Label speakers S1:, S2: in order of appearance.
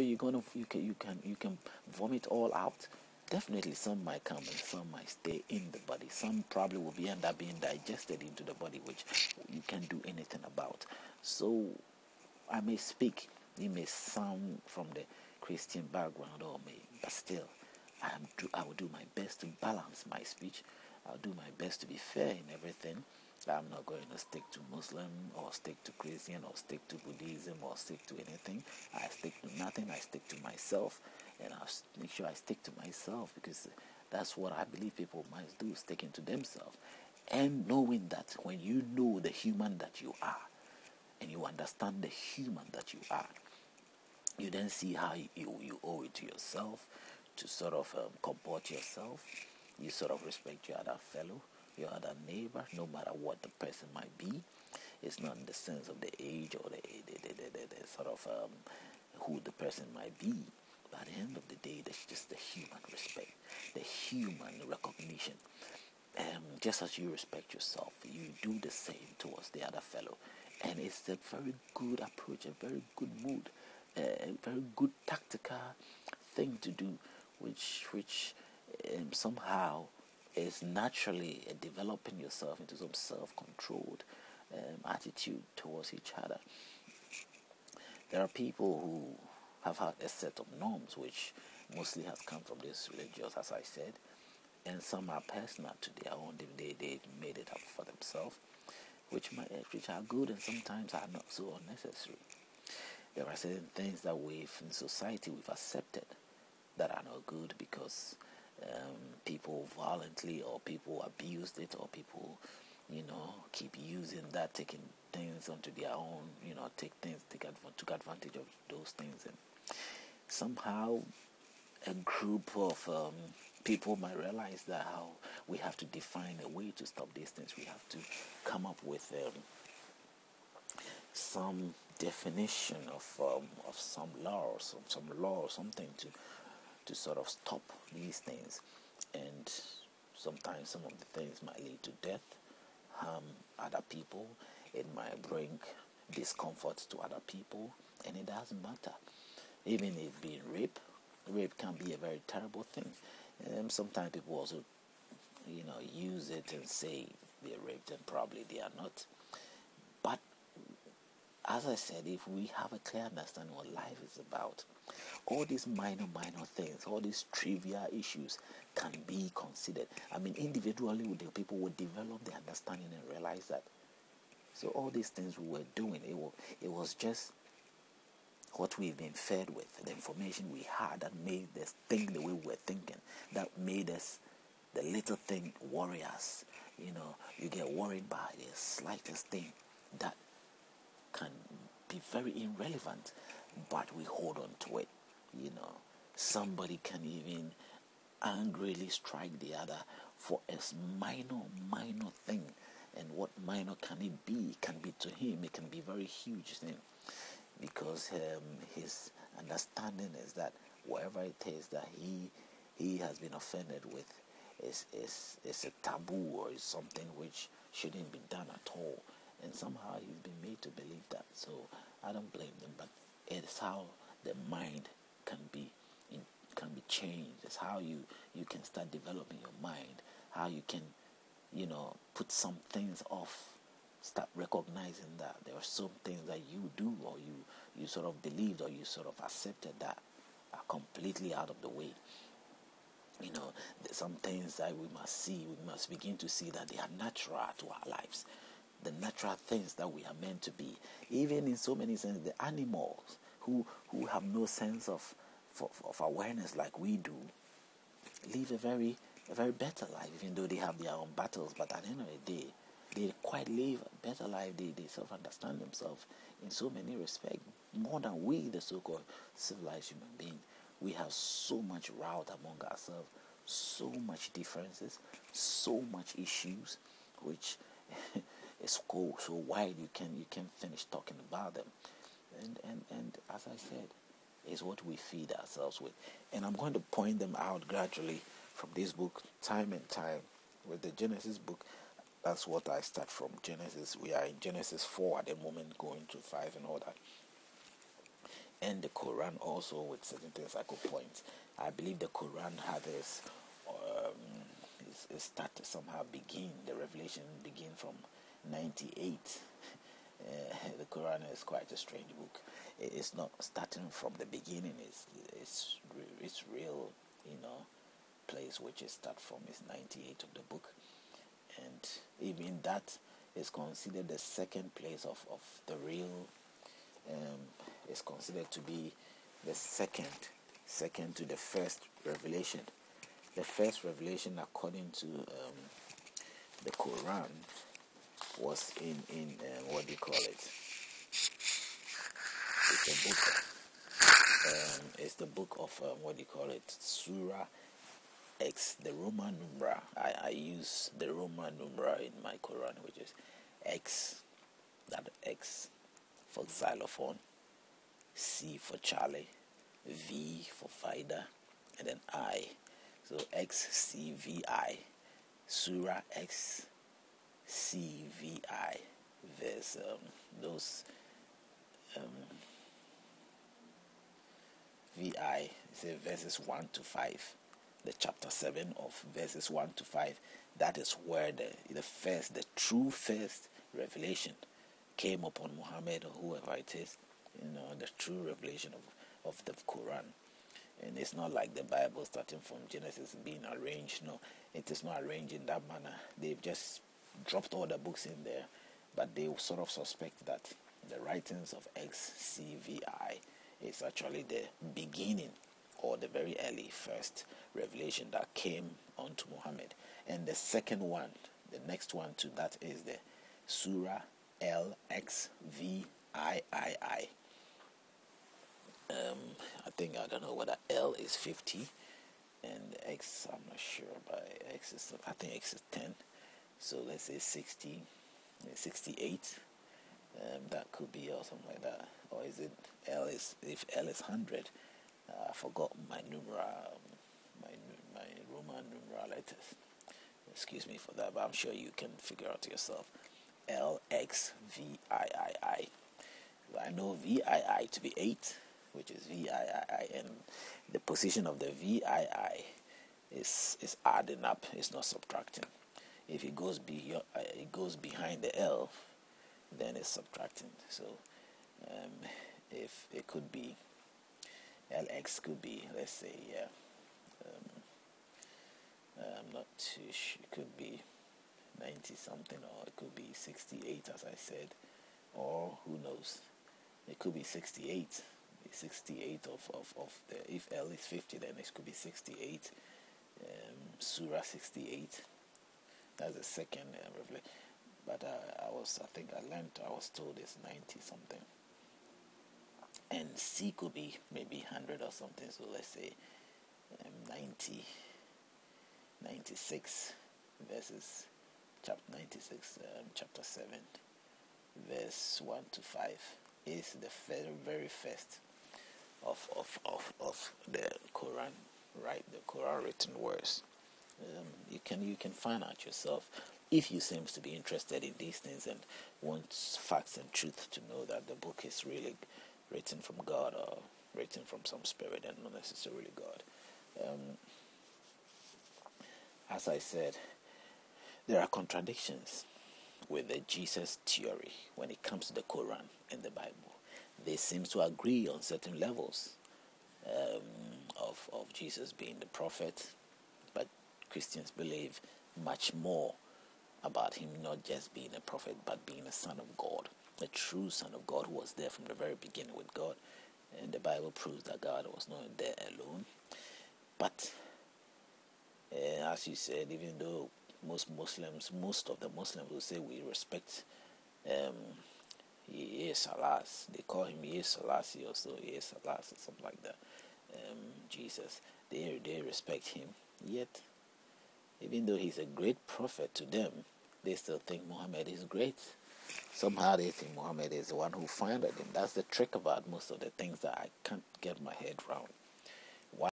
S1: you can vomit all out. Definitely, some might come and some might stay in the body. Some probably will be end up being digested into the body, which you can't do anything about. So I may speak, it may sound from the Christian background, but still, I will do my best to balance my speech. I'll do my best to be fair in everything. I'm not going to stick to Muslim or stick to Christian or stick to Buddhism or stick to anything. I stick to nothing. I stick to myself, and I'll make sure I stick to myself, because that's what I believe people must do, sticking to themselves. And knowing that when you know the human that you are, and you understand the human that you are, you then see how you owe it to yourself to sort of comport yourself. You sort of respect your other fellow, your other neighbor, no matter what the person might be. It's not in the sense of the age or the sort of who the person might be. But at the end of the day, that's just the human respect, the human recognition. Just as you respect yourself, you do the same towards the other fellow. And it's a very good approach, a very good mood, a very good tactical thing to do, which somehow is naturally developing yourself into some self-controlled attitude towards each other. There are people who have had a set of norms which mostly has come from this religious, as I said, and some are personal to their own. They made it up for themselves, which are good and sometimes are not so unnecessary. There are certain things that in society we've accepted that are not good because people violently or people abused it, or people, keep using that, taking things onto their own, took advantage of those things, and somehow a group of people might realize that how we have to define a way to stop these things. We have to come up with some definition of some law or something to sort of stop these things. And sometimes some of the things might lead to death, harm other people. It might bring discomfort to other people, and it doesn't matter. Even if being rape can be a very terrible thing. Sometimes people also, use it and say they're raped, and probably they are not. But as I said, if we have a clear understanding what life is about, all these minor things, all these trivial issues can be considered. I mean, individually, the people will develop the understanding and realize that. So all these things we were doing, it was just what we've been fed with, the information we had that made us think the way we were thinking, that made us the little thing worry us. You get worried by the slightest thing that can be very irrelevant, but we hold on to it. Somebody can even angrily strike the other for a minor thing, and what minor can it be? It can be to him, it can be very huge thing, because his understanding is that whatever it is that he has been offended with is a taboo, or is something which shouldn't be done at all, and somehow he's been made to believe that. So I don't blame them, but it's how the mind can be changed. It's how you can start developing your mind, how you can put some things off, start recognizing that there are some things that you do, or you sort of believed, or you sort of accepted, that are completely out of the way. There's some things that we must begin to see that they are natural to our lives, the natural things that we are meant to be. Even in so many senses, the animals who have no sense of awareness like we do live a very better life, even though they have their own battles. But at the end of the day, they quite live a better life. They self-understand themselves in so many respects, more than we, the so-called civilized human being. We have so much route among ourselves, so much differences, so much issues, which is so wide you can finish talking about them. And as I said, is what we feed ourselves with. And I'm going to point them out gradually from this book, time and time. With the Genesis book, that's what I start from. Genesis. We are in Genesis 4 at the moment, going to 5 and all that. and the Quran also with certain things I could point. I believe the Quran had this, it started somehow the revelation begin from 98. The Quran is quite a strange book. It's not starting from the beginning. It's real, place which is start from is 98 of the book, and even that is considered the second place of the real. Is considered to be the second to the first revelation. The first revelation, according to the Quran, was in what do you call it? It's a book. It's the book of what do you call it? Surah X, the Roman numeral. I use the Roman numeral in my Quran, which is X. That X for xylophone, C for Charlie, V for Vida, and then I. So XCVI, Surah XCVI. There's those VI, say verses 1 to 5. The chapter 7 of verses 1 to 5. That is where the true first revelation came upon Muhammad or whoever it is, the true revelation of the Quran. And it's not like the Bible starting from Genesis being arranged. No, it is not arranged in that manner. They've just dropped all the books in there, but they sort of suspect that the writings of XCVI is actually the beginning or the very early first revelation that came onto Muhammad. And the second one, the next one to that, is the Surah LXVIII. I don't know whether L is 50 and X, I'm not sure, but X is, I think X is 10. So let's say 60, 68. That could be or something like that. Or is it L is, if L is 100, I forgot my numeral, my Roman numeral letters. Excuse me for that, but I'm sure you can figure out yourself. LXVIII. I know VII to be 8, which is VIII, and the position of the VII is adding up, it's not subtracting. If it goes behind the L, then it's subtracting. So if it could be LX, could be, let's say, I'm not too sure, it could be 90 something, or it could be 68, as I said, or who knows, it could be 68 of the, if L is 50, then it could be 68, Surah 68. That's the second revelation. But I was told it's 90 something, and C could be maybe 100 or something. So let's say 96 verses chapter 96, chapter 7, verse 1 to 5 is the very first of the Quran, right? The Quran written words. You can find out yourself if you seem to be interested in these things and want facts and truth, to know that the book is really written from God or written from some spirit and not necessarily God. As I said, there are contradictions with the Jesus theory when it comes to the Quran and the Bible. They seem to agree on certain levels of Jesus being the prophet, but Christians believe much more about him not just being a prophet, but being a son of God, a true son of God who was there from the very beginning with God. And the Bible proves that God was not there alone. But as you said, even though most of the Muslims will say we respect Allah, they call him Selassie or so, Selassie, something like that. Jesus, they respect him. Yet, even though he's a great prophet to them, they still think Muhammad is great. Somehow they think Muhammad is the one who founded him. That's the trick about most of the things that I can't get my head around.